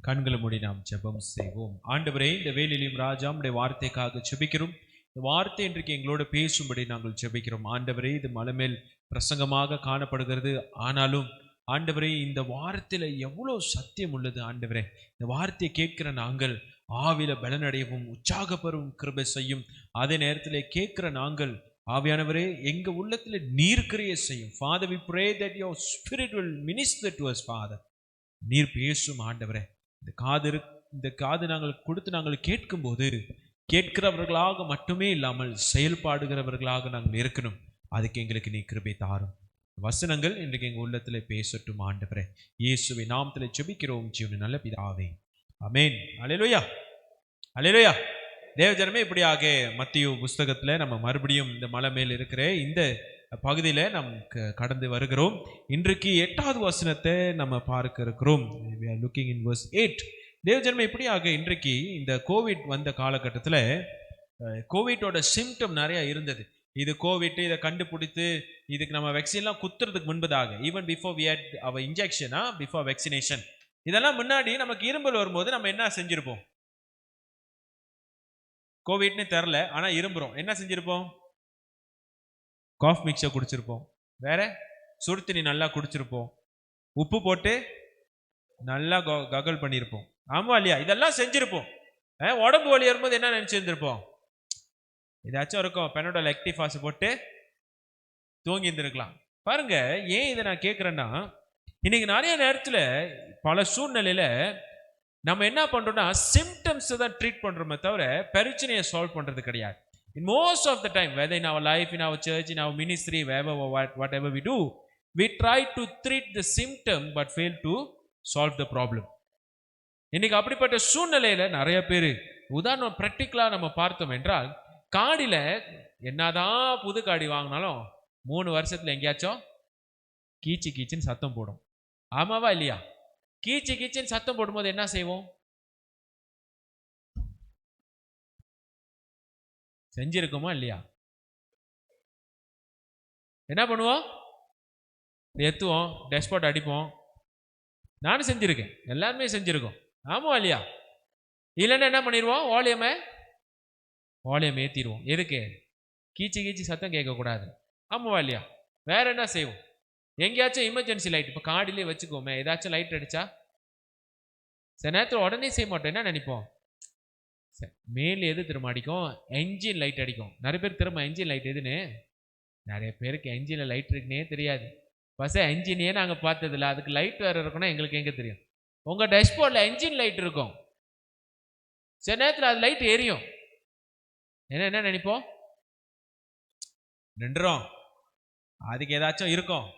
கண்களை மூடி நாம் ஜெபம் செய்வோம். ஆண்டவரே, இந்த வேளையிலும் ராஜா உம்முடைய வார்த்தைக்காக ஜெபிக்கிறோம். இந்த வார்த்தை இன்றைக்கு எங்களோடு பேசும்படி நாங்கள் ஜெபிக்கிறோம். ஆண்டவரே, இது மலை மேல் பிரசங்கமாக காணப்படுகிறது. ஆனாலும் ஆண்டவரே, இந்த வார்த்தையில எவ்வளவு சத்தியம் உள்ளது. ஆண்டவரே, இந்த வார்த்தையை கேட்கிற நாங்கள் ஆவில பலனடையவும் உற்சாகப்பெறவும் கிருபை செய்யும். அதே நேரத்தில் கேட்கிற நாங்கள் ஆவியானவரே, எங்க உள்ளத்துல நீர் கிரியை செய்யும். Father, we pray that your spirit will minister to us, Father. நீர் பேசும் ஆண்டவரே. இந்த காது நாங்கள் கொடுத்து நாங்கள் கேட்கும்போது கேட்கிறவர்களாக மட்டுமே இல்லாமல் செயல்பாடுகிறவர்களாக நாங்கள் இருக்கணும். அதுக்கு எங்களுக்கு நீ கிருபை தாரும். வசனங்கள் இன்றைக்கு எங்கள் உள்ளத்தில் பேசட்டும் ஆண்டவரே. இயேசுவின் நாமத்தில் ஜெபிக்கிறோம் ஜீவன் நல்ல பிதாவே, ஆமென். அல்லேலூயா, அல்லேலூயா. தேவஜனமே, இப்படியாக மத்திய புஸ்தகத்தில் நம்ம மறுபடியும் இந்த மலை மேல் இருக்கிற இந்த பகுதியில் நாம் கடந்து வருகிறோம். இன்றைக்கு 8வது வசனத்தை நம்ம பார்க்க இருக்கிறோம். We are looking in verse 8. தேவஜனமே, இப்படியாக இன்றைக்கு இந்த கோவிட் வந்த காலகட்டத்தில் கோவிட்டோட சிம்டம் நிறைய இருந்தது. இது கோவிட், இதை கண்டுபிடித்து இதுக்கு நம்ம வேக்சின்லாம் குத்துறதுக்கு முன்பதாக, even before we had our injection, before vaccination, இதெல்லாம் முன்னாடி நமக்கு இரும்பல் வரும்போது நம்ம என்ன செஞ்சிருப்போம்? கோவிட்னு தெரில, ஆனால் இரும்புறோம். என்ன செஞ்சிருப்போம்? Cough mixer குடிச்சிருப்போம். வேற சுடுத்தண்ணி நல்லா குடிச்சிருப்போம். உப்பு போட்டு நல்லா ககல் பண்ணியிருப்போம். ஆமா இல்லையா? இதெல்லாம் செஞ்சிருப்போம். உடம்பு வலி வரும்போது என்ன நினைச்சிருந்திருப்போம்? ஏதாச்சும் இருக்கும், பெனோடால் ஆக்டிவாஸ் போட்டு தூங்கி இருந்திருக்கலாம். பாருங்க, ஏன் இதை நான் கேட்குறேன்னா, இன்னைக்கு நிறைய நேரத்தில் பல சூழ்நிலையில நம்ம என்ன பண்றோம்னா சிம்டம்ஸ் தான் ட்ரீட் பண்றோமே தவிர பிரச்சனையை சால்வ் பண்றது கிடையாது. In most of the time, whether in our life, in our church, in our ministry, wherever whatever we do, we try to treat the symptom but fail to solve the problem. இன்னைக்கு அப்படிப்பட்ட சூழ்நிலையில நிறைய பேர், உதாரணம் பிராக்டிக்கலா நம்ம பார்த்தோம் என்றால், காடியில என்னதான் புது காடி வாங்கினாலும் 3 வருஷத்துல எங்கேயாச்சும் கீச்சு கீச்சுன்னு சத்தம் போடும். ஆமாவா இல்லையா? கீச்சு கீச்சுன்னு சத்தம் போடும்போது என்ன செய்வோம்? செஞ்சிருக்கோமா இல்லையா? என்ன பண்ணுவோம்? எத்துவோம், டெஸ்பாட் அடிப்போம். நானும் செஞ்சிருக்கேன், எல்லாருமே செஞ்சிருக்கோம். ஆமா இல்லையா? இல்லைன்னா என்ன பண்ணிடுவோம்? வால்யூம் ஏற்றிடுவோம். எதுக்கு? கீச்சு கீச்சு சத்தம் கேட்கக்கூடாது. ஆமாவா இல்லையா? வேற என்ன செய்வோம்? எங்கேயாச்சும் எமர்ஜென்சி லைட், இப்போ காடிலே வச்சுக்கோமே, ஏதாச்சும் லைட் அடிச்சா சில நேரத்தில் உடனே செய்ய மாட்டோம். என்ன நினைப்போம்? மேல் எது திரும்ப அடிக்கும்? என்ஜின் லைட் அடிக்கும். நிறைய பேர் திரும்ப என்ஜின் லைட் எதுன்னு, நிறைய பேருக்கு என்ஜினில் லைட் இருக்குன்னே தெரியாது. பஸ்ஸை என்ஜினே நாங்கள் பார்த்ததில்ல, அதுக்கு லைட் வேறு இருக்குன்னா எங்களுக்கு எங்கே தெரியும்? உங்கள் டேஷ்போர்டில் என்ஜின் லைட் இருக்கும், சில நேரத்தில் அது லைட் எரியும். என்ன நினைப்போம்? நின்றோம், அதுக்கு ஏதாச்சும் இருக்கும்,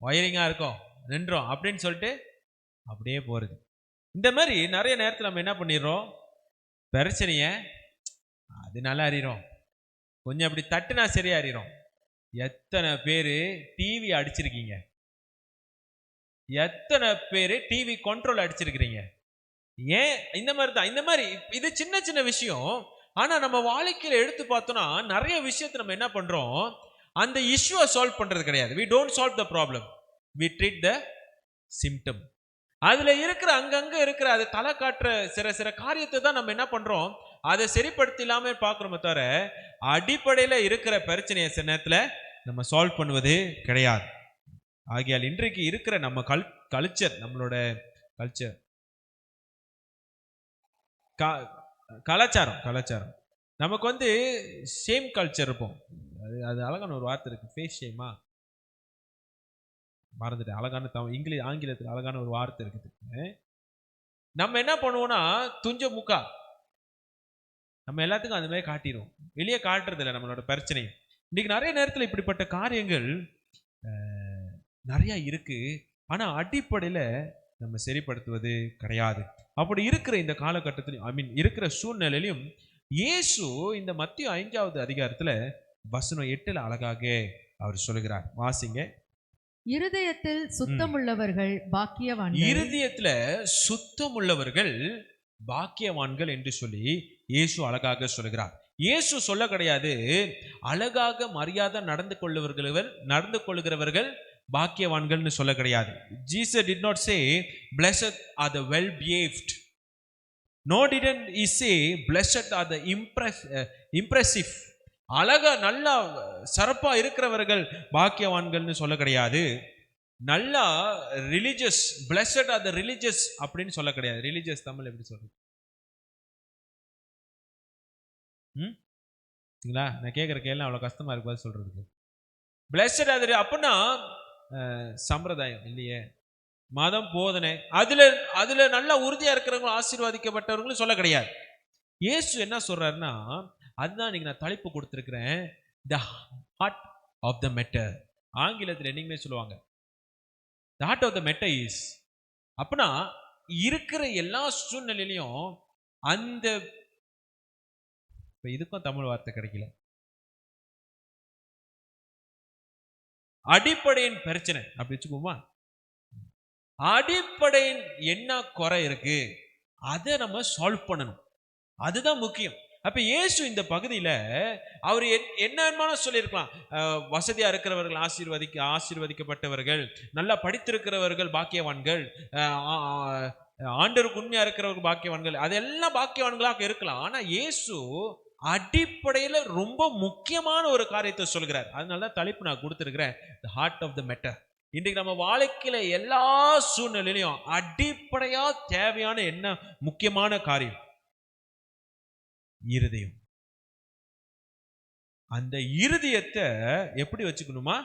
ஒயரிங்காக இருக்கும், நின்றோம் அப்படின்னு சொல்லிட்டு அப்படியே போகிறது. இந்த மாதிரி நிறைய நேரத்தில் நம்ம என்ன பண்ணிடுறோம்? பிரச்சனைய அது நல்லா அறிகிறோம், கொஞ்சம் அப்படி தட்டுனா சரியா அறிகிறோம். எத்தனை பேர் டிவி அடிச்சிருக்கீங்க? எத்தனை பேர் டிவி கண்ட்ரோல் அடிச்சிருக்கிறீங்க? ஏன் இந்த மாதிரி தான். இந்த மாதிரி இது சின்ன சின்ன விஷயம். ஆனா நம்ம வாழ்க்கையில எடுத்து பார்த்தோம்னா நிறைய விஷயத்தை நம்ம என்ன பண்றோம்? அந்த இஷ்யூவை சால்வ் பண்றது கிடையாது. we don't solve the problem, we treat the symptom. அதுல இருக்கிற அங்கங்க இருக்கிற அது தலை காட்டுற சில காரியத்தை தான் நம்ம என்ன பண்றோம்? அதை சரிப்படுத்தி இல்லாம பார்க்கிறோமே தவிர அடிப்படையில இருக்கிற பிரச்சனையை சில நேரத்துல நம்ம சால்வ் பண்ணுவது கிடையாது. ஆகையால் இன்றைக்கு இருக்கிற நம்ம கல்ச்சர், நம்மளோட கல்ச்சர், கலாச்சாரம் நமக்கு சேம் கல்ச்சர் இருப்போம். அது அழகான ஒரு வார்த்தை இருக்கு, ஃபேஸ் ஷேமா, மறந்துட்டேன். அழகான ஆங்கிலத்தில் அழகான ஒரு வார்த்தை இருக்குது. நம்ம என்ன பண்ணுவோம்னா துஞ்ச முக்கா நம்ம எல்லாத்துக்கும் அந்த மாதிரி காட்டிடுவோம், வெளியே காட்டுறது இல்லை நம்மளோட பிரச்சனை. இன்னைக்கு நிறைய நேரத்தில் இப்படிப்பட்ட காரியங்கள் நிறைய இருக்கு. ஆனா அடிப்படையில நம்ம சரிப்படுத்துவது கிடையாது. அப்படி இருக்கிற இந்த காலகட்டத்திலும் இருக்கிற சூழ்நிலையிலும் இயேசு இந்த மத்திய 5வது அதிகாரத்துல வசனம் 8 அழகாக அவர் சொல்லுகிறார். வாசிங்க. இருதயத்தில் சுத்தமுள்ளவர்கள் பாக்கியவான்கள். இருதயத்துல சுத்தமுள்ளவர்கள் பாக்கியவான்கள் என்று சொல்லி இயேசு அழகாக சொல்லுகிறார். இயேசு சொல்ல கிடையாது, அழகாக மரியாதை நடந்து கொள்ளுகிறவர்கள் பாக்கியவான்கள்னு சொல்ல கிடையாது. Jesus did not say blessed are the well behaved, nor didn't he say blessed are the impressive. அழகா நல்லா சிறப்பா இருக்கிறவர்கள் பாக்கியவான்கள்னு சொல்ல கிடையாது. நல்லா religious, blessed are the religious அப்படின்னு சொல்ல கிடையாது. ரிலிஜியஸ் தமிழ் எப்படி சொல்றது? சரிங்களா? நான் கேட்குற கேள்வி அவ்வளோ கஷ்டமா இருக்கு பதில் சொல்றதுக்கு. blessed are அப்படின்னா சம்பிரதாயம் இல்லையே, மதம், போதனை, அதுல நல்லா உறுதியா இருக்கிறவங்களும் ஆசீர்வாதிக்கப்பட்டவர்களும் சொல்ல கிடையாது. இயேசு என்ன சொல்றாருன்னா, அதுதான் இன்னைக்கு நான் தலைப்பு கொடுத்திருக்கிறேன், the heart of the matter. ஆங்கிலத்தில் என்னைக்குமே சொல்லுவாங்க the heart of the matter is, அப்படின்னா இருக்கிற எல்லா சூழ்நிலையிலையும் அந்த, இதுக்கும் தமிழ் வார்த்தை கிடைக்கல, அடிப்படையின் பிரச்சனை அப்படி வச்சுக்கோமா, அடிப்படையின் என்ன குறை இருக்கு அதை நம்ம சால்வ் பண்ணணும், அதுதான் முக்கியம். அப்ப இயேசு இந்த பகுதியில அவர் என்ன சொல்லியிருக்கலாம், வசதியா இருக்கிறவர்கள் ஆசீர்வதிக்கப்பட்டவர்கள், நல்லா படித்திருக்கிறவர்கள் பாக்கியவான்கள், ஆண்டவருக்கு உண்மையா இருக்கிறவர்கள் பாக்கியவான்கள், அதெல்லாம் பாக்கியவான்களாக இருக்கலாம். ஆனா இயேசு அடிப்படையில ரொம்ப முக்கியமான ஒரு காரியத்தை சொல்கிறார். அதனாலதான் தலைப்பு நான் கொடுத்திருக்கிறேன், the heart of the matter. இன்றைக்கு நம்ம வாழ்க்கையில எல்லா சூழ்நிலையிலும் அடிப்படையா தேவையான என்ன முக்கியமான காரியம்? இருதயம். அந்த இருதயத்தை எப்படி வச்சுக்கணுமா?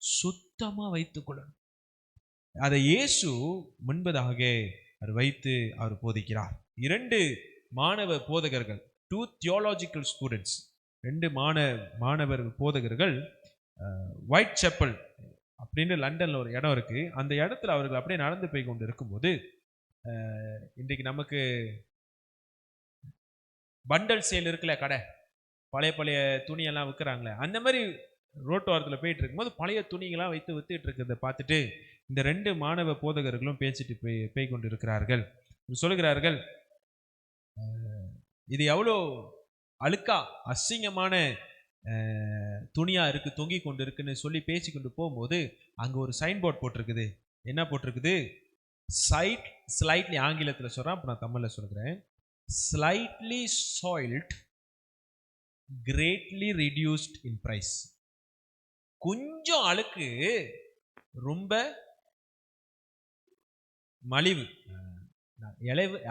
சுத்தமா வைத்துக் கொள்ளணும். அதை இயேசு முன்பதாக அவர் வைத்து அவர் போதிக்கிறார். 2 மாணவ போதகர்கள், 2 தியோலாஜிக்கல் ஸ்டூடெண்ட்ஸ், 2 மாணவர் போதகர்கள், ஒயிட் செப்பல் அப்படின்னு லண்டன்ல ஒரு இடம் இருக்கு. அந்த இடத்துல அவர்கள் அப்படியே நடந்து போய் கொண்டு இருக்கும்போது, இன்றைக்கு நமக்கு பண்டல் சேல் இருக்குல்ல, கடை, பழைய துணியெல்லாம் விற்கிறாங்களே, அந்த மாதிரி ரோட்டோரத்தில் போயிட்டு இருக்கும்போது பழைய துணிகளாம் வைத்து வித்துட்டு இருக்கிறத பார்த்துட்டு இந்த 2 மாணவ போதகர்களும் பேசிட்டு போய் கொண்டு இருக்கிறார்கள். சொல்லுகிறார்கள், இது எவ்வளோ அழுக்கா அசிங்கமான துணியா இருக்கு, தொங்கி கொண்டு இருக்குன்னு சொல்லி பேசி கொண்டு போகும்போது அங்க ஒரு சைன் போர்ட் போட்டிருக்குது. என்ன போட்டிருக்குது? ஸ்லைட்லி, ஆங்கிலத்தில் சொல்றேன், அப்ப நான் தமிழ்ல சொல்கிறேன், slightly soiled, greatly reduced in price. கொஞ்சம் அழுக்கு, ரொம்ப மலிவு.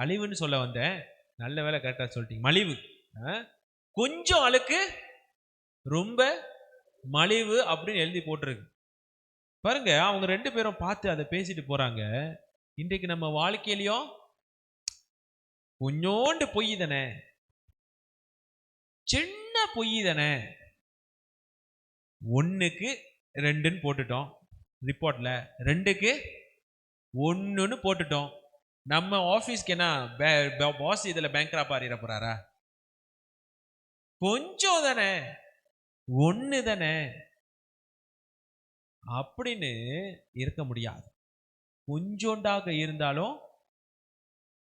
அழிவுன்னு சொல்ல வந்தேன், நல்ல வேலை கரெக்டா சொல்லிட்டீங்க, மலிவு. கொஞ்சம் அழுக்கு, ரொம்ப மலிவு அப்படின்னு எழுதி போட்டிருக்கு பாருங்க. அவங்க 2 பேரும் பார்த்து அதை பேசிட்டு போறாங்க. இன்றைக்கு நம்ம வாழ்க்கையிலையும் கொஞ்சோண்டு பொய் தானே, சின்ன பொய் தானே, 1க்கு 2ன்னு போட்டுட்டோம் ரிப்போர்ட்ல, 2க்கு 1ன்னு போட்டுட்டோம். நம்ம ஆபீஸ்க்கு என்ன பாஸ் இதுல பேங்க்ராப் ஆறிட போறாரா? கொஞ்சம் தானே, 1 தானே அப்படின்னு இருக்க முடியாது. கொஞ்சோண்டாக இருந்தாலும்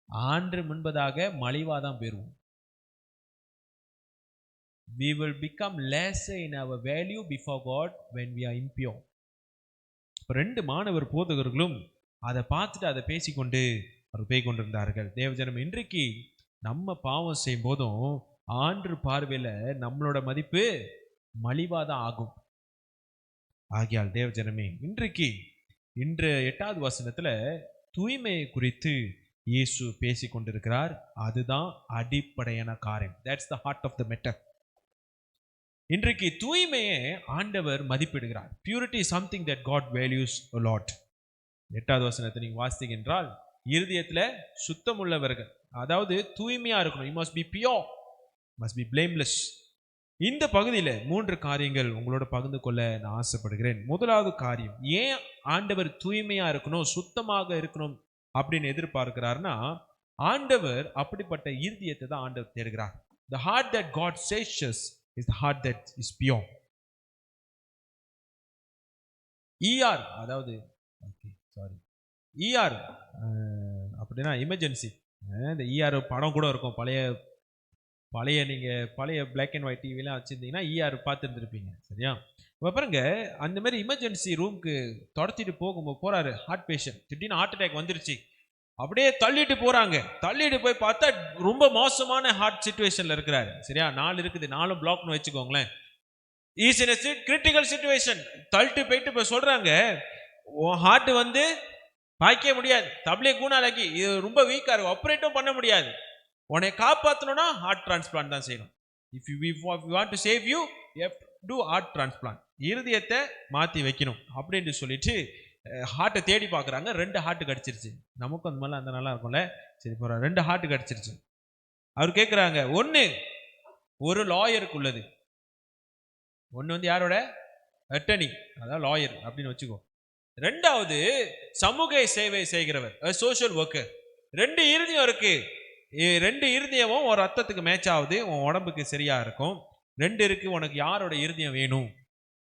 ஆண்டு முன்பதாக மலிவாதான் பெறுவோம். We will become lesser in our value before God when we are impure. 2 மாணவர் போதகர்களும் அதை பார்த்துட்டு அதை பேசிக்கொண்டு அவர் போய் கொண்டிருந்தார்கள். தேவஜனம், இன்றைக்கு நம்ம பாவம் செய்யும் போதும் ஆண்டு பார்வையில நம்மளோட மதிப்பு மலிவாதான் ஆகும். ஆகியால் தேவஜனமே, இன்று 8வது வசனத்துல தூய்மையை குறித்து இயேசு பேசி கொண்டிருக்கிறார். அதுதான் அடிப்படையான காரியம். That's the heart of the matter. இன்றைக்கு தூய்மையை ஆண்டவர் மதிப்பிடுகிறார். Purity is something that God values a lot. 8வது வசனத்தை நீங்க வாசித்தீங்க என்றால், இருதயத்துல சுத்தம் உள்ளவர்கள், அதாவது தூய்மையா இருக்கணும். You must be pure, must be blameless. இந்த பகுதியில் 3 காரியங்கள் உங்களோட பகிர்ந்து கொள்ள நான் ஆசைப்படுகிறேன். முதலாவது காரியம், ஏன் ஆண்டவர் தூய்மையா இருக்கணும், சுத்தமாக இருக்கணும் அப்படின்னு எதிர்பார்க்கிறார்னா, ஆண்டவர் அப்படிப்பட்ட இருதயத்தை தான் ஆண்டவர் தேடுகிறார். The heart that God searches is the heart that is pure. ER, அதாவது ER அப்படின்னா எமர்ஜென்சி. இந்த ER படம் கூட இருக்கும், பழைய நீங்க பழைய பிளாக் அண்ட் ஒயிட் டிவிலாம் வச்சிருந்தீங்கன்னா ER பார்த்துருந்துருப்பீங்க. சரியா? இப்ப பாருங்க, அந்த மாதிரி எமர்ஜென்சி ரூமுக்கு துரத்திட்டு போறாரு ஹார்ட் பேஷண்ட், திடீர்னு ஹார்ட் அட்டாக் வந்துருச்சு. அப்படியே தள்ளிட்டு போறாங்க. தள்ளிட்டு போய் பார்த்தா ரொம்ப மோசமான ஹார்ட் சிச்சுவேஷன்ல இருக்கிறாரு. சரியா, 4 இருக்குது, 4 பிளாக்னு வச்சுக்கோங்களேன். Is in a critical situation. தள்ளிட்டு போயிட்டு இப்ப சொல்றாங்க, உன் ஹார்ட் வந்து பாய்க்க முடியாது, தப்லே கூனாலகி, இது ரொம்ப வீக்கா இருக்கு, ஆப்ரேட்டும் பண்ண முடியாது. உன்னை காப்பாற்றணும்னா ஹார்ட் டிரான்ஸ்பிளான்ட் தான் செய்யணும். If you want to save you have to do heart transplant. இருதயத்தை மாற்றி வைக்கணும் அப்படின்னு சொல்லிட்டு ஹார்ட்டை தேடி பார்க்குறாங்க. 2 ஹார்ட் கிடச்சிருச்சு. நமக்கும் அந்த மாதிரிலாம் அந்த நல்லா இருக்கும்ல. சரி போகிறோம், 2 ஹார்ட் கிடச்சிருச்சு. அவர் கேட்குறாங்க, ஒரு லாயருக்கு உள்ளது, ஒன்று வந்து யாரோட அட்டர்னி, அதாவது லாயர் அப்படின்னு வச்சுக்கோ. 2வது சமூக சேவை செய்கிறவர், சோஷியல் ஒர்க்கர். 2 இருதயம் இருக்கு. 2 இருதயமும் ஒரு ரத்தத்துக்கு மேட்ச் ஆகுது, உன் உடம்புக்கு சரியா இருக்கும். 2 இருக்கு, உனக்கு யாரோட இருதயம் வேணும்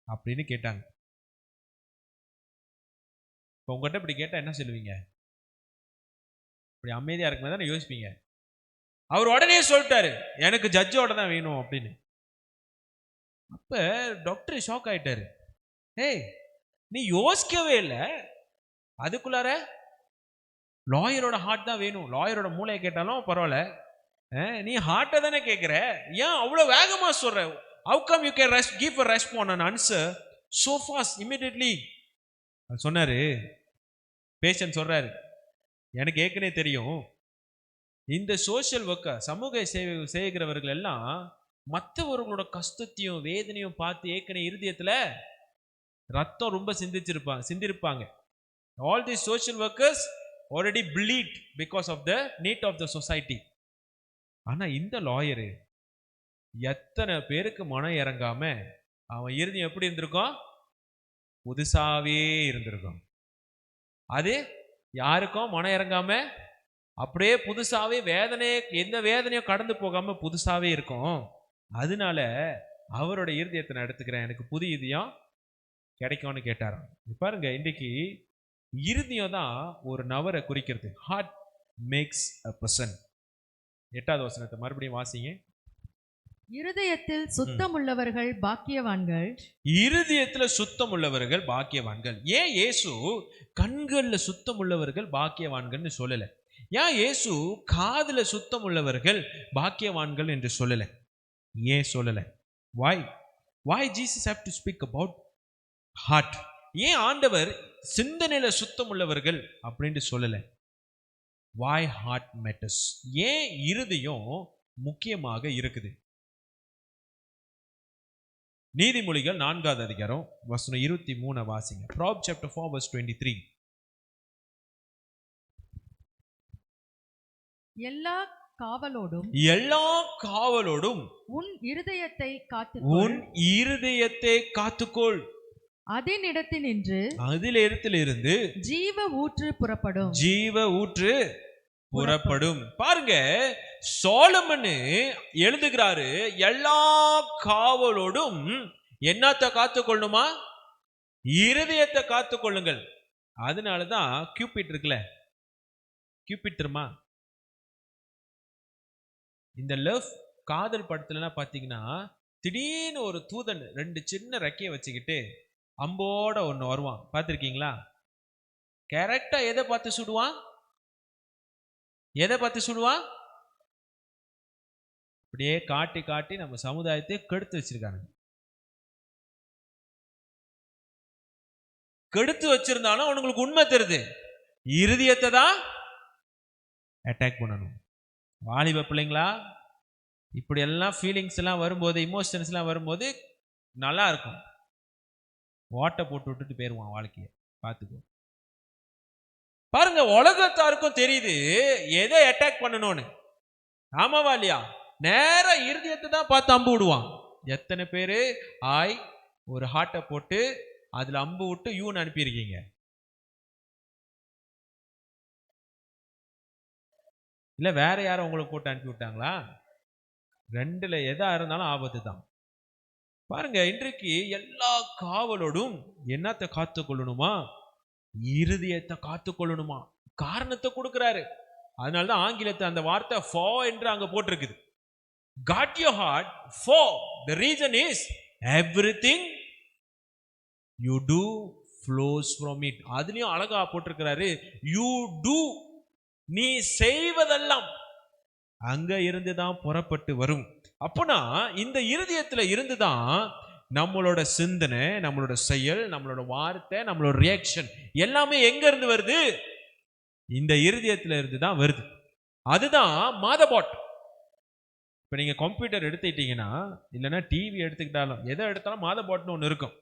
அப்படின்னு கேட்டாங்க. இப்போ உங்ககிட்ட இப்படி கேட்டா என்ன சொல்லுவீங்க? இப்படி அமைதியா இருக்குமே தானே யோசிப்பீங்க. அவர் உடனே சொல்லிட்டாரு, எனக்கு ஜட்ஜோட தான் வேணும் அப்படின்னு. அப்ப டாக்டர் ஷாக் ஆயிட்டாரு. ஏய், நீ யோசிக்கவே இல்லை, அதுக்குள்ளார லாயரோட ஹார்ட் தான் வேணும், லாயரோட மூளையை கேட்டாலும் பரவாயில்ல, நீ ஹார்ட்டை தானே கேட்குற, ஏன் அவ்வளோ வேகமா சொல்ற? How come you can give a response and answer so fast immediately? சொன்னாரு, பேஷண்ட் சொல்றாரு, எனக்கு ஏற்கனவே தெரியும், இந்த சோஷியல் ஒர்க்கர், சமூக சேவை செய்கிறவர்கள் எல்லாம் மற்றவர்களோட கஷ்டத்தையும் வேதனையும் பார்த்து ஏற்கனவே இருதயத்துல ரத்தம் ரொம்ப சிந்திருப்பாங்க. All these social workers already bleed because of the need of the society. ஆனா இந்த லாயரு எத்தனை பேருக்கு மனம் இறங்காம அவன் இருதயம் எப்படி இருந்திருக்கும்? புதுசாவே இருந்திருக்கும். அது யாருக்கும் மனம் இறங்காம அப்படியே புதுசாவே, வேதனை எந்த வேதனையும் கடந்து போகாம புதுசாவே இருக்கும். அதனால அவரோட இருதயத்தை நான் எடுத்துக்கிறேன், எனக்கு புது இதயம் கிடைக்கும்னு கேட்டாராம். பாருங்க, இன்றைக்கு இருதயம் தான் ஒரு நபரை குறிக்கிறது. Heart makes a person. 8வது வசனத்தை மறுபடியும் வாசிங்க. இருதயத்தில் சுத்தம் உள்ளவர்கள் பாக்கியவான்கள். இருதயத்துல சுத்தம் உள்ளவர்கள் பாக்கியவான்கள். ஏன் இயேசு கண்கள்ல சுத்தம் உள்ளவர்கள் பாக்கியவான்கள்னு சொல்லல? ஏன் இயேசு காதுல சுத்தம் உள்ளவர்கள் பாக்கியவான்கள் என்று சொல்லல? ஏன் சொல்லல? why Jesus have to speak about heart? ஏன் ஆண்டவர் சிந்தனையில சுத்தம் உள்ளவர்கள் அப்படின்னு சொல்லல? why heart matters? ஏன் இருதயம் முக்கியமாக இருக்குது? நீதிமொழிகள் 4வது அதிகாரம் வசனம் 23 வாசிங்க. Proverbs chapter 4 verse 23. எல்லா காவலோடும் உன் இருதயத்தை காத்துக்கொள். அதிலிருந்து ஜீவ ஊற்று புறப்படும். பாருங்க, சோலமன் எழுதுகிறாரு, எல்லா காவலோடும் என்னத்தை காத்துக்கொள்ளணுமா? இருதயத்தை காத்துக்கொள்ளுங்கள். அதனாலதான் கியூபிட் இருக்குல்ல, கியூபிட் தெரியுமா? இந்த லவ் காதல் படத்துலலாம் பார்த்தீங்கன்னா திடீர்னு ஒரு தூதன் 2 சின்ன ரெக்கையை வச்சுக்கிட்டு அம்போட ஒன்று வருவான், பார்த்துருக்கீங்களா? கரெக்டா எதை பார்த்து சுடுவான்? அப்படியே காட்டி காட்டி நம்ம சமுதாயத்தை கெடுத்து வச்சிருக்காங்க. கெடுத்து வச்சிருந்தாலும் அவங்களுக்கு உண்மை தெரியுது, இருதயத்தை தான் அட்டாக் பண்ணணும். வாலிப பிள்ளைங்களா, இப்படி எல்லாம் ஃபீலிங்ஸ் எல்லாம் வரும்போது, இமோஷன்ஸ் எல்லாம் வரும்போது நல்லா இருக்கும், ஓட்டை போட்டு விட்டுட்டு போயிருவான் வாழ்க்கையை. பார்த்துக்கோ. பாருங்க, உலகத்தாருக்கும் தெரியுது எதை அட்டாக் பண்ணணும்னு. ஆமாவா இல்லையா? நேரா இருதயத்தை தான் பார்த்து அம்பு விடுவான். எத்தனை பேரு ஒரு ஹார்ட்டை போட்டு அதுல அம்பு விட்டு யூன்னு அனுப்பியிருக்கீங்க? இல்ல வேற யாரும் உங்களுக்கு போட்டு அனுப்பி விட்டாங்களா? 2ல எதா இருந்தாலும் ஆபத்து தான். பாருங்க, இன்றைக்கு எல்லா காவலோடும் என்னத்தை காத்துக்கொள்ளணுமா? இருதயத்தை காத்துக்கொள்ளணுமா? காரணத்தை கொடுக்கிறாரு. அதனாலதான் ஆங்கிலத்தை அந்த வார்த்தை for என்று அங்க போட்டிருக்குது. Guard your heart, for the reason is everything you do flows from it. அதுலயும் அழகா போட்டிருக்கிறாரு, யூ டூ, நீ செய்வதெல்லாம் அங்க இருந்து தான் புறப்பட்டு வரும். அப்போனா இந்த இருதயத்துல இருந்து தான் நம்மளோட சிந்தனை, நம்மளோட செயல், நம்மளோட வார்த்தை, நம்மளோட ரியாக்ஷன் எல்லாமே எங்க இருந்து வருது? இந்த இருதயத்துல இருந்து தான் வருது. அதுதான் மாதபாட். இப்ப நீங்க கம்ப்யூட்டர் எடுத்துக்கிட்டீங்கன்னா, இல்லைன்னா டிவி எடுத்துக்கிட்டாலும், எதை எடுத்தாலும் மாதபாட்னு ஒன்று இருக்கும்.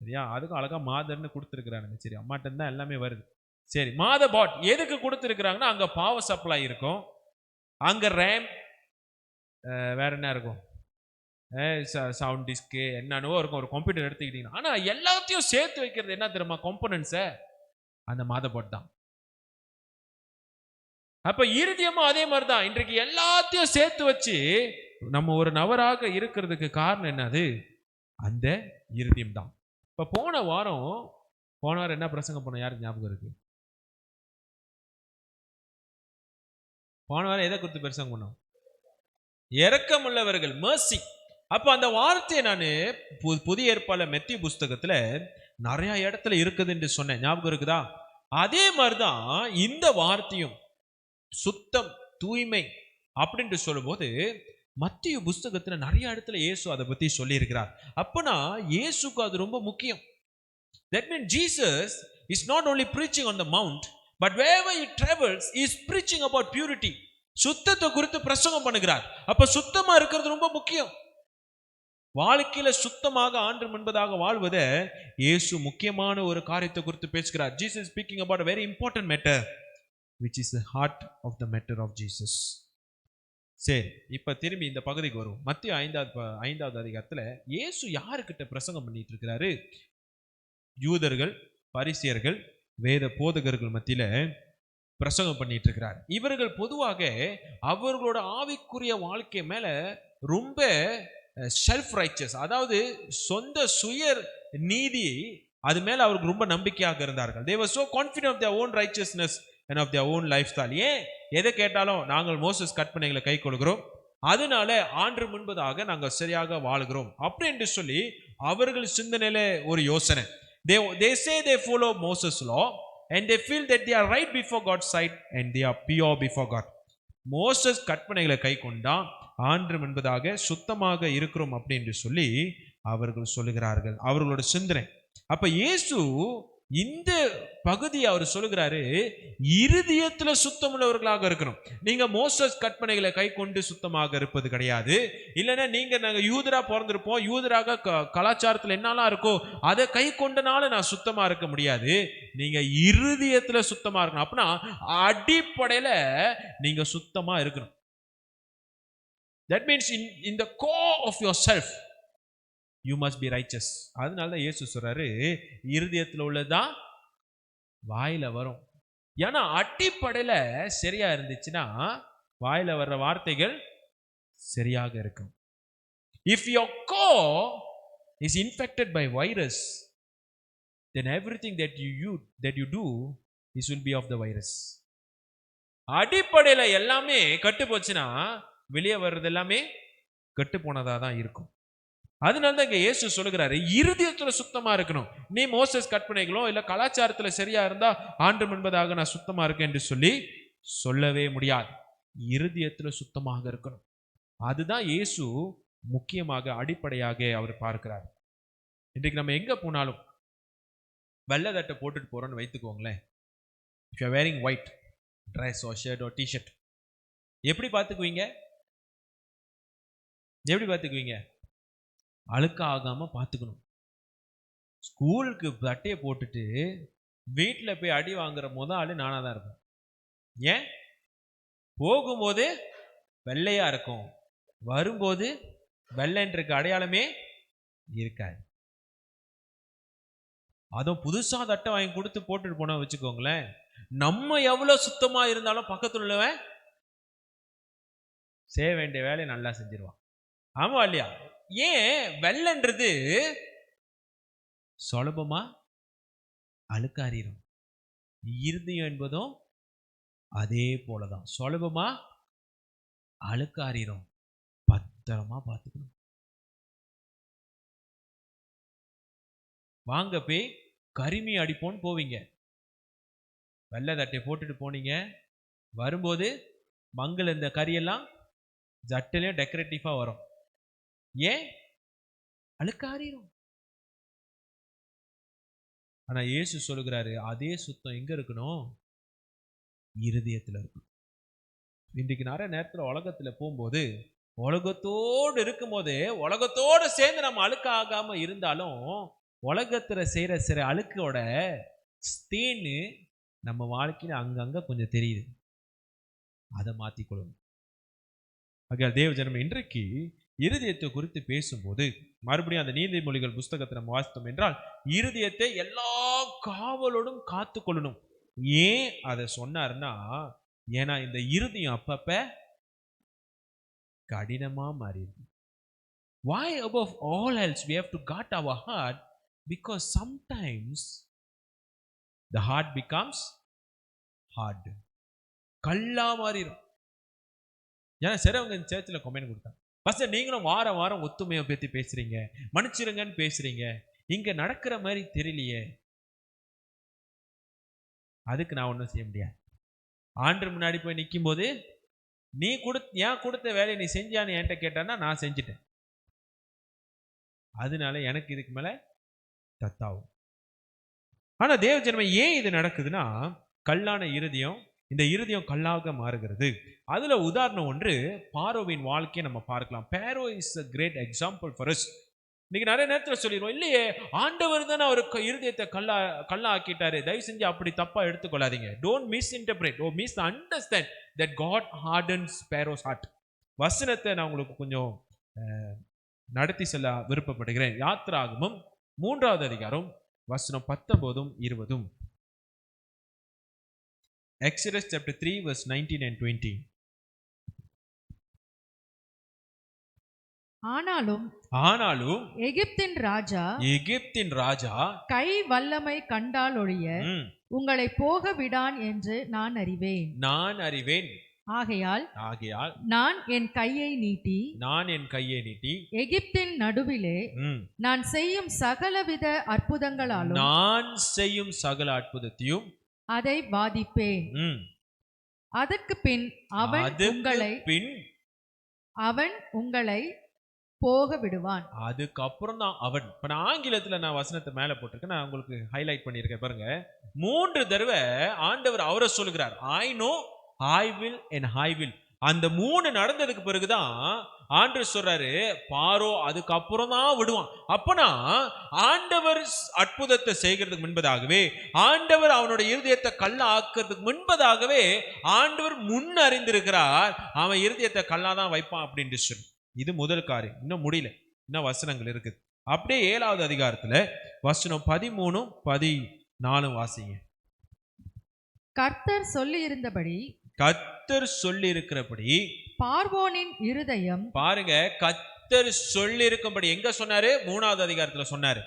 சரியா? அதுக்கும் அழகா மாதர்னு கொடுத்துருக்குறானுங்க. சரி, அம்மாட்ட தான் எல்லாமே வருது. சரி, மாதபாட் எதுக்கு கொடுத்துருக்குறாங்கன்னா, அங்க பவர் சப்ளை இருக்கும், அங்க ரேம், வேற என்ன இருக்கும், சவுண்ட் டிஸ்க்கு, என்னென்னவோ இருக்கும் ஒரு கம்ப்யூட்டர் எடுத்துக்கிட்டீங்கன்னா. ஆனா எல்லாத்தையும் சேர்த்து வைக்கிறது என்ன தெரியுமா? காம்போனன்ட்ஸை, அந்த மாதபாட் தான். அப்ப இருதயமும் அதே மாதிரிதான். இன்றைக்கு எல்லாத்தையும் சேர்த்து வச்சு நம்ம ஒரு நபராக இருக்கிறதுக்கு காரணம் என்னது? அந்த இருதயம் தான். இப்ப போன வாரம் என்ன பிரசங்கம் பண்ண யாருக்கு ஞாபகம் இருக்கு? போன வாரம் எதை குறித்து பிரசங்கம் பண்ணோம்? இரக்கமுள்ளவர்கள், mercy. அப்ப அந்த வார்த்தையை நான் புதிய ஏற்பாடுல மெத்திய புஸ்தகத்துல நிறைய இடத்துல இருக்குது என்று சொன்னேன். ஞாபகம் இருக்குதா? அதே மாதிரிதான் இந்த வார்த்தையும், சுத்தம், தூய்மை அப்படின்ட்டு சொல்லும்போது மத்திய புஸ்தகத்துல நிறைய இடத்துல இயேசு அதை பத்தி சொல்லி இருக்கிறார். அப்பனா இயேசுக்கு அது ரொம்ப முக்கியம். That means Jesus is not only preaching on the mount, but wherever he travels he is preaching about purity. சுத்தத்தை குறித்து பிரசங்கம் பண்ணுகிறார். அப்ப சுத்தமா இருக்கிறது ரொம்ப முக்கியம். வாழ்க்கையில சுத்தமாக ஆண்டு முன்பதாக வாழ்வதை இயேசு முக்கியமான ஒரு காரியத்தை குறித்து பேசுகிறார். Jesus is speaking about a very important matter, which is the heart of the matter of Jesus. சரி, இப்ப திரும்பி இந்த பகுதிக்கு வரும். மத்திய 5வது அதிகாரத்துல இயேசு யாருக்கிட்ட பிரசங்கம் பண்ணிட்டு இருக்கிறாரு? யூதர்கள், பரிசேயர்கள், வேத போதகர்கள் மத்தியில பிரசங்கம் பண்ணிட்டு இருக்கிறார். இவர்கள் பொதுவாக அவர்களோட ஆவிக்குரிய வாழ்க்கை மேல ரொம்ப செல்ஃப் ரைச்சஸ், அதாவது சொந்த சுய நீதி, அது மேல அவருக்கு ரொம்ப நம்பிக்கையாக இருந்தார்கள். They were so confident of their own righteousness and of their own lifestyle. ஏன் எதை கேட்டாலும் நாங்கள் மோசஸ் கற்பனைகளை கை கொள்கிறோம், அதனால ஆண்டு முன்பதாக நாங்கள் சரியாக வாழுகிறோம் அப்படி என்று சொல்லி அவர்கள் சிந்தனையில ஒரு யோசனை. They say they follow Moses law and they feel that they are right before God's sight and they are pure before God. Moses கற்பனைகளை கை கொண்டா ஆண்டு என்பதாக சுத்தமாக இருக்கிறோம் அப்படி என்று சொல்லி அவர்கள் சொல்லுகிறார்கள், அவர்களோட சிந்தனை. அப்ப இயேசு இந்த பகுதியை அவர் சொல்லுகிறாரு, இருதயத்துல சுத்தமுள்ளவர்களாக இருக்கணும். நீங்க மோசஸ் கற்பனைகளை கை கொண்டு சுத்தமாக இருப்பது கிடையாது. இல்லைன்னா நாங்க யூதரா பிறந்திருப்போம், யூதராக கலாச்சாரத்துல என்னெல்லாம் இருக்கோ அதை கை கொண்டனால நான் சுத்தமா இருக்க முடியாது. நீங்க இருதயத்துல சுத்தமா இருக்கணும். அப்படின்னா அடிப்படையில நீங்க சுத்தமா இருக்கணும். That means in the core of yourself you must be righteous. அதனால தான் இயேசு சொல்றாரு, இருதயத்துல உள்ளதான் வாயில வரும். ஏன்னா அடிப்படையில சரியா இருந்துச்சுன்னா வாயில வர்ற வார்த்தைகள் சரியாக இருக்கும். If your core is infected by virus, then everything that you do is will be of the virus. அடிப்படையில எல்லாமே கட்டு போச்சுன்னா வெளியே வர்றது எல்லாமே கட்டு போனதா தான் இருக்கும். அதனால இங்க இயேசு சொல்லுகிறாரு, இருதயத்துல சுத்தமா இருக்கணும். நீ மோசஸ் கற்பனைகளோ இல்ல கலாச்சாரத்துல சரியா இருந்தா ஆண்டு என்பதாக நான் சுத்தமா இருக்கேன் என்று சொல்லி சொல்லவே முடியாது. இருதயத்துல சுத்தமாக இருக்கணும். அதுதான் இயேசு முக்கியமாக அடிப்படையாக அவர் பார்க்கிறார். இன்றைக்கு நம்ம எங்க போனாலும் வெள்ளை தட்டை போட்டுட்டு போறோம்னு வைத்துக்கோங்களேன். If you are wearing white dress or shirt or t-shirt, எப்படி பார்த்துக்குவீங்க? எப்படி பார்த்துக்குவீங்க? அழுக்க ஆகாம பார்த்துக்கணும். ஸ்கூலுக்கு தட்டையை போட்டுட்டு வீட்டில் போய் அடி வாங்குற ஆளு நானா தான் இருப்பேன். ஏன்? போகும்போது வெள்ளையா இருக்கும், வரும்போது வெள்ளைன்றக்கு அடையாளமே இருக்காது. அதுவும் புதுசா தட்டை வாங்கி கொடுத்து போட்டுட்டு போனா வச்சுக்கோங்களேன், நம்ம எவ்வளவு சுத்தமா இருந்தாலும் பக்கத்துல உள்ளவன் செய்ய வேண்டிய வேலையை நல்லா செஞ்சிருவான். ஆமா இல்லையா? ஏன்? வெள்ளன்றது சுலபமா அழுக்காரிரும். இருதயம் என்பதும் அதே போலதான், சுலபமா அழுக்காரிரும். பத்திரமா பார்த்துக்கணும். வாங்க போய் கரிமி அடிப்போன்னு போவீங்க. வெள்ளை தட்டை போட்டுட்டு போனீங்க, வரும்போது மங்கள் இந்த கரியெல்லாம் ஜட்டிலையும் டெக்கரேட்டிவா வரும். ஏன்? அழுக்காரிரும். ஆனா இயேசு சொல்லுகிறாரு, அதே சுத்தம் எங்க இருக்கணும்? இருதயத்துல இருக்கணும். இன்றைக்கு நிறைய நேரத்துல உலகத்துல போகும்போது, உலகத்தோடு இருக்கும்போது உலகத்தோடு சேர்ந்து நம்ம அழுக்காகாம இருந்தாலும் உலகத்துல செய்யற சில அழுக்கோட ஸ்தேன்னு நம்ம வாழ்க்கையில அங்கங்க கொஞ்சம் தெரியுது. அதை மாத்திக்கொள்ளணும். தேவ ஜனமே, இன்றைக்கு இருதயத்தை குறித்து பேசும்போது மறுபடியும் அந்த நீதிமொழிகள் புஸ்தகத்தை நம்ம வாசித்தோம் என்றால், இருதயத்தை எல்லா காவலோடும் காத்து கொள்ளணும். ஏன் அதை சொன்னார்னா, ஏன்னா இந்த இருதயம் அப்பப்ப கடினமா மாறிடுது. Why above all else we have to guard our heart? Because sometimes the heart becomes hard. கல்லா மாறிடும். ஏன்னா சிலவங்க இந்த சேர்ச்சில் கமெண்ட் கொடுத்தாங்க, பஸ்ட் நீங்களும் வாரம் வாரம் ஒத்துமையை பற்றி பேசுறீங்க, மன்னிச்சிருங்கன்னு பேசுறீங்க, இங்க நடக்கிற மாதிரி தெரியலையே. அதுக்கு நான் ஒன்றும் செய்ய முடியாது. ஆண்டு முன்னாடி போய் நிற்கும் போது நீ ஏன் கொடுத்த வேலையை நீ செஞ்சான்னு என்கிட்ட கேட்டான்னா நான் செஞ்சுட்டேன். அதனால எனக்கு இதுக்கு மேல தத்தாவும். ஆனா தேவ ஜனமே, ஏன் இது நடக்குதுன்னா, கல்லான இருதயம், இந்த இருதயம் கல்லாக மாறுகிறது. அதுல உதாரணம் ஒன்று பாரோவின் வாழ்க்கையை நம்ம பார்க்கலாம். Pharaoh is a great example for us. இன்னைக்கு நிறைய நேரத்தில் சொல்லிடுவோம், இல்லையே ஆண்டவர் தானே அவருக்கு இருதயத்தை கல்லா ஆக்கிட்டாரு, தயவு செஞ்சு அப்படி தப்பா எடுத்துக்கொள்ளாதீங்க. Don't misinterpret or misunderstand that God hardens Pharaoh's heart. வசனத்தை நான் உங்களுக்கு கொஞ்சம் நடத்தி செல்ல விருப்பப்படுகிறேன். யாத்திராகமம் 3வது அதிகாரம் வசனம் 19 20. Exodus chapter 3 verse 19 and 20. ஆனாலும் எகிப்தின் ராஜா கை வல்லமை கண்டால் ஒழிய உங்களை போக விடான் என்று நான் அறிவேன். ஆகையால் நான் என் கையை நீட்டி எகிப்தின் நடுவிலே நான் செய்யும் சகலவித அற்புதத்தையும் அதை வாதிப்பேன். அதற்கு பின் அவன் உங்களை போக விடுவான். அதுக்கப்புறம் தான் அவன். இப்ப நான் ஆங்கிலத்துல நான் வசனத்தை மேல போட்டிருக்கேன், நான் உங்களுக்கு ஹைலைட் பண்ணியிருக்கேன் பாருங்க. 3 தடவை ஆண்டவர் அவரை சொல்லுகிறார், I know, I will and I will. அந்த 3 நடந்ததுக்கு பிறகுதான் ஆண்டவர் சொல்றாரு, பாரோ அதுக்கப்புறம் தான் விடுவான். அப்பனா ஆண்டவர் அற்புதத்தை செய்கிறதுக்கு முன்பதாகவே, ஆண்டவர் அவனுடைய இருதயத்தை கல்ல ஆக்குறதுக்கு முன்பதாகவே ஆண்டவர் முன் அறிந்திருக்கிறார், அவன் இருதயத்தை கல்லாதான் வைப்பான் அப்படின்னு சொல்லி. இது முதல் காரியம். இன்னும் முடியல, இன்னும் வசனங்கள் இருக்குது. அப்படியே 7வது அதிகாரத்துல வசனம் 13 14 வாசிங்க. கர்த்தர் சொல்லி இருக்கிறபடி பார்வோனின் இருதயம், பாருங்க, கர்த்தர் சொல்லி இருக்கும்படி எங்க சொன்னாரு? 3வது அதிகாரத்துல சொன்னாரு.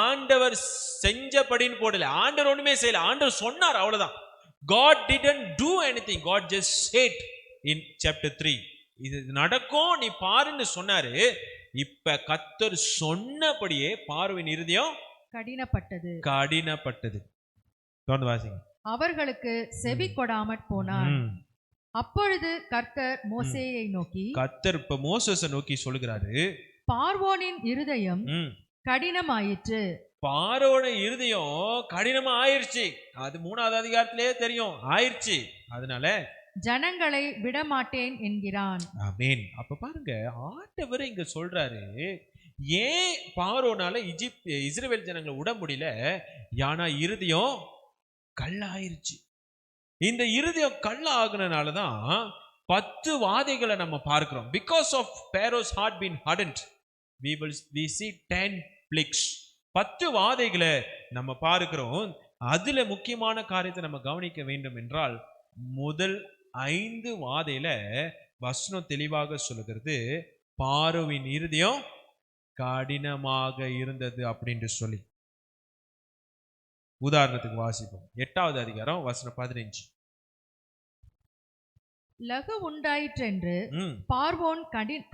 ஆண்டவர் செஞ்சபடின்னு போடல, ஆண்டவர் ஒண்ணுமே செய்யல, ஆண்டவர் சொன்னார், அவ்வளவுதான். God didn't do anything, God just said in chapter 3. இது நடக்கும் நீ பாருன்னு சொன்னாரு. இப்ப கர்த்தர் சொன்னபடியே பார்வோனின் இருதயம் கடினப்பட்டது. தொடர்ந்து வாசிங்க. அவர்களுக்கு செவி கொடாமற் போனார். அப்பொழுது கர்த்தர் மோசேயை நோக்கி, கர்த்தர் இப்ப மோசேயை நோக்கி சொல்லுகிறாரு, பார்வோனின் இருதயம் கடினமாயிற்று. பார்வோன இருதயம் கடினமா ஆயிருச்சு. அது 3வது அதிகாரத்திலே தெரியும், ஆயிருச்சு. அதனால ஜனங்களை விடமாட்டேன் என்கிறான். ஆமென். அப்ப பாருங்க, ஆண்டவர் இங்க சொல்றாரு, ஏன் பார்வோனால இஸ்ரவேல் ஜனங்களை விட முடியல? யானா இருதயம் கல்லாயிருச்சு. இந்த இருதயம் கல்ல ஆகுனனாலதான் 10 வாதைகளை நம்ம பார்க்கிறோம். Because of Pharaoh's heart being hardened, we see 10 plagues. 10 வாதைகளை நம்ம பார்க்கிறோம். அதுல முக்கியமான காரியத்தை நம்ம கவனிக்க வேண்டும் என்றால், முதல் 5 வாதையில வசனம் தெளிவாக சொல்லுகிறது, பார்வோனின் இருதயம் கடினமாக இருந்தது அப்படின்னு சொல்லி. உதாரணத்துக்கு வாசிப்போம். 8வது அதிகாரம் வசனம் 15. லகு உண்டாயிற்றென்று ம், பார்வோன்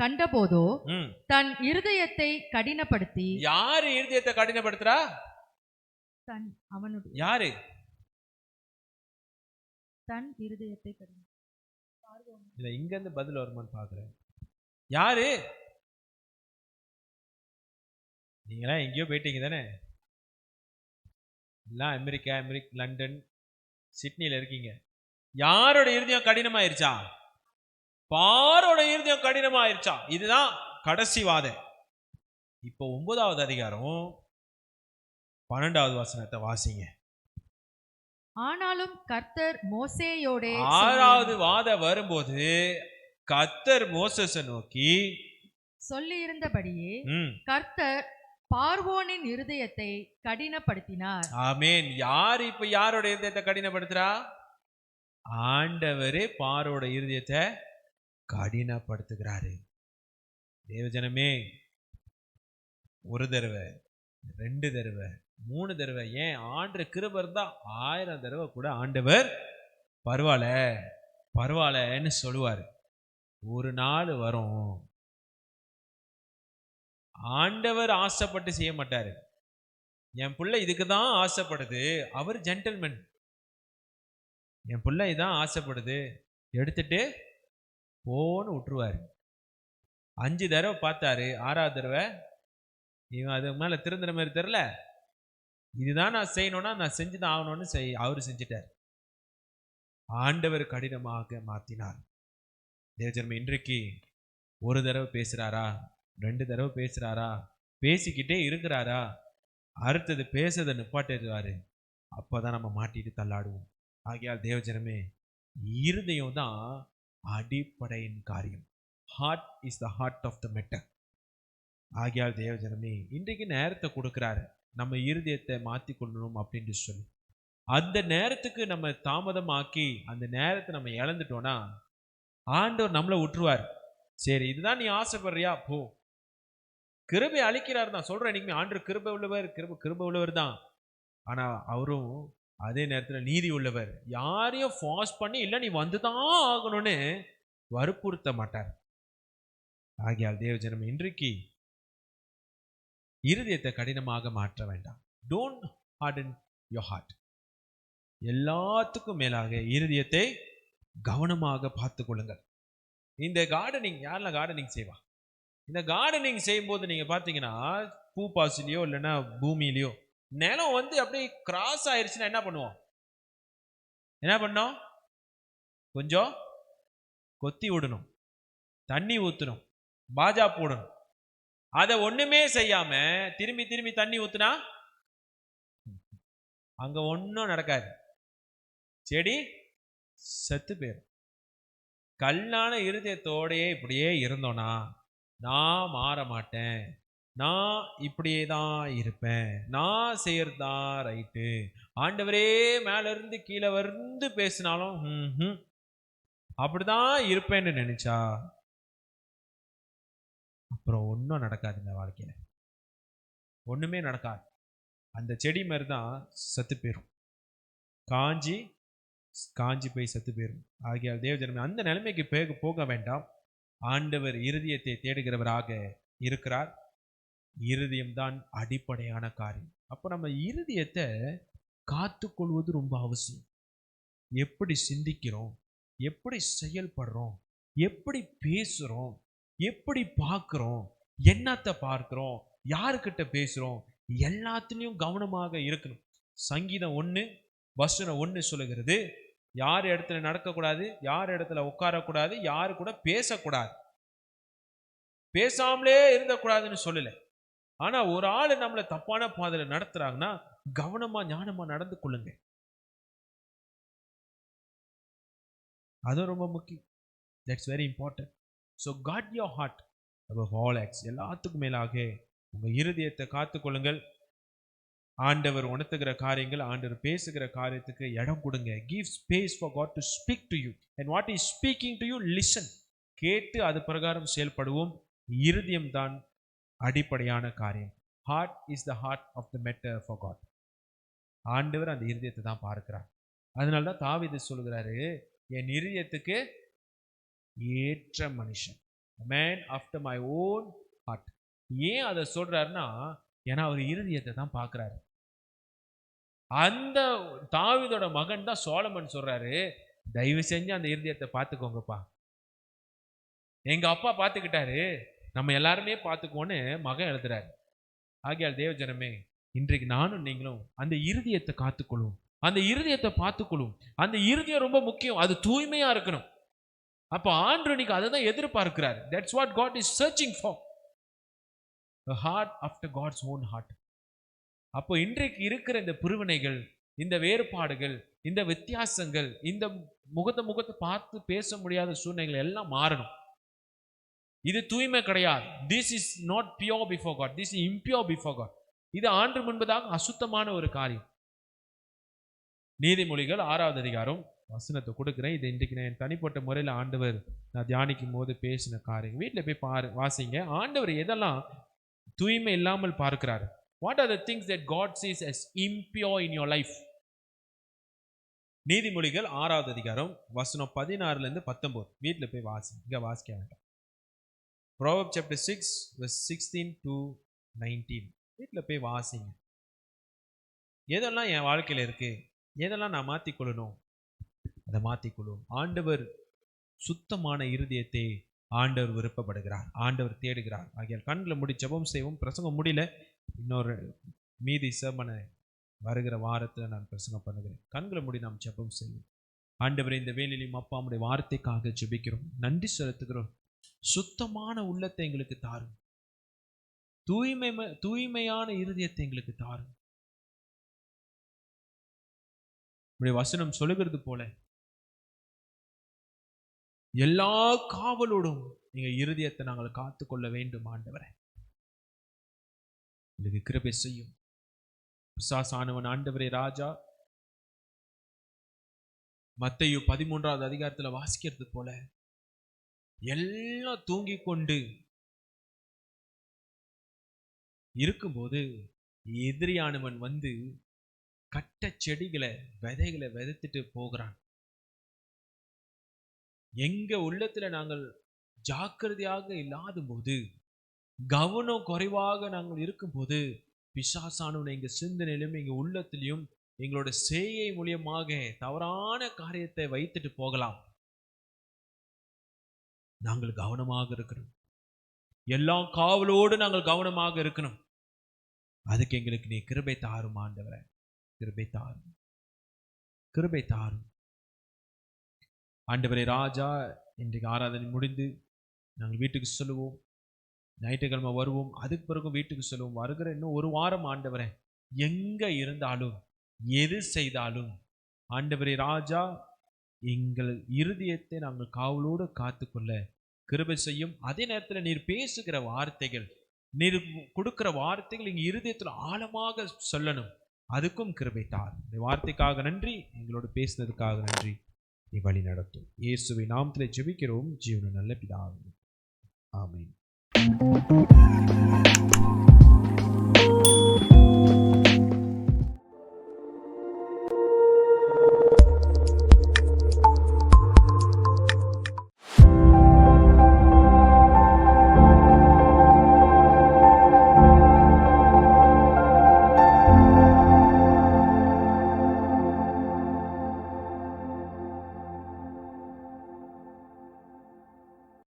கண்டபோதோ ம். தன் இருதயத்தை கடினப்படுத்தி யாரு இருதயத்தை கடினப்படுத்துறா? தன் அவனுடைய யாரு? தன் இருதயத்தை கடின இல்ல, இங்க இருந்து பதில் வருமான்னு பாக்குறேன். யாரு? நீங்களா எங்கேயோ போயிட்டீங்க தானே? எல்லாம் அமெரிக்கா, லண்டன், சிட்னில இருக்கீங்க. யாரோட இருதயம் கடினமாயிருச்சா? பாரோட இருதயம் கடினமாயிருச்சா? இதுதான் கடைசி வாதம். இப்போ 9வது அதிகாரம் 12வது வசனத்தை வாசிங்க. ஆனாலும் கர்த்தர் மோசேயோடே 6வது வாதம் வரும்போது கர்த்தர் மோசேஸை நோக்கி சொல்லியிருந்தபடியே ம், கர்த்தர் பார்வோனின் இருதயத்தை கடினப்படுத்தினார். ஆமென். யார் இப்ப யாரோட இருதயத்தை கடினப்படுத்துறா? ஆண்டவரே பாரோட இருதயத்தை கடினப்படுத்துகிறாரு. தேவஜனமே, ஒரு தடவை, 2 தடவை, 3 தடவை, ஏன் ஆண்டு கிருபை இருந்தா 1000 தடவை கூட ஆண்டவர் பரவாயில்லன்னு சொல்லுவார். ஒரு நாள் வரும், ஆண்டவர் ஆசைப்பட்டு செய்ய மாட்டாரு. என் பிள்ளை இதுக்கு தான் ஆசைப்படுது, அவர் ஜென்டில்மேன். என் பிள்ளை இதான் ஆசைப்படுது, எடுத்துட்டு போன்னு விட்டுருவாரு. 5 தடவை பார்த்தாரு, 6வது தடவை இவன் அது மேல திருந்துற மாதிரி தெரியல, இதுதான் நான் செய்யணும்னா நான் செஞ்சுதான் ஆகணும்னு அவரு செஞ்சிட்டார். ஆண்டவர் கடினமாக மாத்தினார். தேவஜனமே, இன்றைக்கு ஒரு தடவை பேசுறாரா, 2 தடவை பேசுறாரா, பேசிக்கிட்டே இருக்கிறாரா, அடுத்தது பேசுறதை நிப்பாட்டிடுவாரு. அப்பதான் நம்ம மாட்டிட்டு தள்ளாடுவோம். ஆகையால் தேவஜனமே, இருதயம் தான் அடிப்படையின் காரியம். Heart is the heart of the matter. ஆகையால் தேவஜனமே, இன்றைக்கு நேரத்தை கொடுக்கிறாரு நம்ம இருதயத்தை மாற்றி கொள்ளணும் அப்படின்னு சொல்லி. அந்த நேரத்துக்கு நம்ம தாமதமாக்கி அந்த நேரத்தை நம்ம இழந்துட்டோம்னா ஆண்டவர் நம்மளை விட்டுருவார். சரி, இதுதான் நீ ஆசைப்படுறியா, போ. கிருபை அளிக்கிறார் தான் சொல்றேன். இன்னைக்கு ஆண்டவர் கிருபை உள்ளவர், கிருபை உள்ளவர் தான். ஆனா அவரும் அதே நேரத்தில் நீதி உள்ளவர். யாரையும் ஃபாஸ்ட் பண்ணி இல்லை நீ வந்துதான் ஆகணும்னு வற்புறுத்த மாட்டார். ஆகையால் தேவஜனம், இன்றைக்கு இருதயத்தை கடினமாக மாற்ற வேண்டாம். Don't harden your heart. எல்லாத்துக்கும் மேலாக இருதயத்தை கவனமாக பார்த்து கொள்ளுங்கள். இந்த கார்டனிங், யாரெல்லாம் கார்டனிங் செய்வா? இந்த கார்டனிங் செய்யும்போது நீங்க பார்த்தீங்கன்னா பூ பாசிலையோ இல்லைன்னா பூமியிலையோ நிலம் அப்படியே கிராஸ் ஆயிடுச்சுன்னா என்ன பண்ணுவோம்? என்ன பண்ணோம்? கொஞ்சம் கொத்தி விடணும், தண்ணி ஊற்றணும், பாஜா போடணும். அதை ஒண்ணுமே செய்யாம திரும்பி திரும்பி தண்ணி ஊத்துனா அங்க ஒன்றும் நடக்காது, செடி செத்து போயிடும். கல்லான இருதயத்தோடையே இப்படியே இருந்தோன்னா நான் மாற மாட்டேன், நான் இப்படியே தான் இருப்பேன், நான் செய்யறதுதான் ரைட்டு, ஆண்டவரே மேல இருந்து கீழே வந்து பேசினாலும் அப்படிதான் இருப்பேன்னு நினைச்சா அப்புறம் ஒன்றும் நடக்காது. இந்த வாழ்க்கையில ஒண்ணுமே நடக்காது. அந்த செடி மாதிரி தான் செத்து போயிடும், காஞ்சி போய் செத்து போயிடும். ஆகியால் தேவஜனமே, அந்த நிலைமைக்கு போக வேண்டாம். ஆண்டவர் இருதயத்தை தேடுகிறவராக இருக்கிறார். இருதயம்தான் அடிப்படையான காரியம். அப்போ நம்ம இருதயத்தை காத்துக்கொள்வது ரொம்ப அவசியம். எப்படி சிந்திக்கிறோம், எப்படி செயல்படுறோம், எப்படி பேசுறோம், எப்படி பார்க்கிறோம், என்னத்தை பார்க்கிறோம், யாருக்கிட்ட பேசுறோம், எல்லாத்துலேயும் கவனமாக இருக்கணும். சங்கீதம் 1:1 சொல்லுகிறது, யார் இடத்துல நடக்கக்கூடாது, யார் இடத்துல உட்காரக்கூடாது, யாரு கூட பேசக்கூடாது, பேசாமலே இருந்தக்கூடாதுன்னு சொல்லல. ஆனா ஒரு ஆள் நம்மளை தப்பான பாதையில நடத்துறாங்கன்னா கவனமா ஞானமா நடந்து கொள்ளுங்க. அது ரொம்ப முக்கியம். That's very important. So guard your heart above all else. எல்லாத்துக்கும் மேலாக உங்க இருதயத்தை காத்துக்கொள்ளுங்கள். ஆண்டவர் உணர்த்துகிற காரியங்கள், ஆண்டவர் பேசுகிற காரியத்துக்கு இடம் கொடுங்க. Give space for God to speak to you, and what is speaking to you, listen. கேட்டு அது பிரகாரம் செயல்படுவோம். இருதயம் தான் அடிப்படையான காரியம். Heart is the heart of the matter for God. ஆண்டவர் அந்த இருதயத்தை தான் பார்க்கிறார். அதனால தான் தாவீது சொல்கிறாரு, என் இருதயத்துக்கு ஏற்ற மனுஷன், man after my own heart. ஏன் அதை சொல்றாருன்னா, ஏன்னா அவர் இருதயத்தை தான் பார்க்கிறாரு. அந்த தாவீதோட மகன் தான் சோலமன் சொல்றாரு, தயவு செஞ்சு அந்த இருதயத்தை பார்த்துக்கோங்கப்பா. எங்க அப்பா பார்த்துக்கிட்டாரு, நம்ம எல்லாருமே பார்த்துக்கோன்னு மகன் எழுதுறாரு. ஆகையால் தேவ ஜனமே, இன்றைக்கு நானும் நீங்களும் அந்த இருதயத்தை காத்துக்கொள்ளும், அந்த இருதயத்தை பார்த்துக்கொள்ளும். அந்த இருதயம் ரொம்ப முக்கியம், அது தூய்மையா இருக்கணும். அப்ப ஆண்டவர் இன்னைக்கு அதை தான் எதிர்பார்க்கிறார். That's what God is searching for, a heart after God's own heart. அப்போ இன்றைக்கு இருக்கிற இந்த பிரிவினைகள், இந்த வேறுபாடுகள், இந்த வித்தியாசங்கள், இந்த முகத்தை பார்த்து பேச முடியாத சூழ்நிலைகள் எல்லாம் மாறணும். இது தூய்மை கிடையாது. This is not pure before God, this is impure before God. இது ஆண்டவர் முன்பதாக அசுத்தமான ஒரு காரியம். நீதிமொழிகள் 6வது அதிகாரம் வசனத்தை கொடுக்கிறேன். இது இன்றைக்கு நான் தனிப்பட்ட முறையில் ஆண்டவர் நான் தியானிக்கும் போது பேசின காரியம். வீட்டில் போய் வாசிங்க. ஆண்டவர் எதெல்லாம் தூய்மை இல்லாமல் பார்க்கிறாரு. What are the things that God sees as impure in your life? நீதிமொழிகள் 6வது அதிகாரம் வசனம் 16 இருந்து 19. வீட்டில் போய் வாசிங்க, இங்க வாசிக்க வேண்டாம். Proverbs chapter 6 verse 16 to 19. வீட்டில் போய் வாசிங்க. எதெல்லாம் என் வாழ்க்கையில் இருக்கு, எதெல்லாம் நான் மாற்றிக்கொள்ளணும், அதை மாற்றிக்கொள்ளும். ஆண்டவர் சுத்தமான இருதயத்தை ஆண்டவர் விருப்பப்படுகிறார், ஆண்டவர் தேடுகிறார். ஆகியால் கண்களை மூடி ஜெபம் செய்வோம். பிரசங்கம் முடியல, இன்னொரு மீதி sermon-ஐ வருகிற வாரத்தில் நான் பிரசங்கம் பண்ணுகிறேன். கண்களை மூடி நாம் ஜெபம் செய்வோம். ஆண்டவரே, இந்த வேளையிலும் அப்பா உம்முடைய வார்த்தைக்காக ஜெபிக்கிறோம், நன்றி செலுத்துகிறோம். சுத்தமான உள்ளத்தை எங்களுக்கு தாரும், தூய்மையான இருதயத்தை எங்களுக்கு தாரும். உம்முடைய வசனம் சொல்லுகிறது போல எல்லா காவலோடும் நீங்க இருதயத்தை நாங்கள் காத்துக்கொள்ள வேண்டும். ஆண்டவரே, உங்களுக்கு கிருபை செய்யும். பிசாசானவன் ஆண்டவரே ராஜா, மத்தேயு 13வது அதிகாரத்துல வாசிக்கிறது போல எல்லாம் தூங்கி கொண்டு இருக்கும்போது எதிரியானவன் வந்து கட்ட செடிகளை விதைகளை விதைத்துட்டு போகிறான். எங்க உள்ளத்துல நாங்கள் ஜாக்கிரதையாக இல்லாத போது, கவனம் குறைவாக நாங்கள் இருக்கும்போது, பிசாசானவன் எங்க சிந்தனையிலும் எங்க உள்ளத்திலையும் எங்களோட செய்கை மூலியமாக தவறான காரியத்தை வைத்துட்டு போகலாம். நாங்கள் கவனமாக இருக்கணும். எல்லா காவலோடு நாங்கள் கவனமாக இருக்கணும். அதுக்கு எங்களுக்கு நீ கிருபை தாரும் ஆண்டவரே, கிருபை தாரும், கிருபை தாரும். ஆண்டவரே ராஜா, இன்றைக்கு ஆராதனை முடிந்து நாங்கள் வீட்டுக்கு சொல்லுவோம். ஞாயிற்றுக்கிழமை வருவோம், அதுக்கு பிறகு வீட்டுக்கு சொல்லுவோம். வருகிற இன்னும் ஒரு வாரம் ஆண்டவரே, எங்க இருந்தாலும் எது செய்தாலும் ஆண்டவரே ராஜா, எங்கள் இருதயத்தை நாங்கள் காவலோடு காத்துக்கொள்ள கிருபை செய்யும். அதே நேரத்தில் நீர் பேசுகிற வார்த்தைகள், நீர் கொடுக்கிற வார்த்தைகள் எங்கள் இருதயத்தில் ஆழமாக சொல்லணும். அதுக்கும் கிருபை தார். இந்த வார்த்தைக்காக நன்றி, எங்களோடு பேசுனதுக்காக நன்றி. நீ வழி நடத்தும். இயேசுவின் நாமத்திலே ஜெபிக்கிறோம் ஜீவன நல்ல பிதாவே, ஆமென்.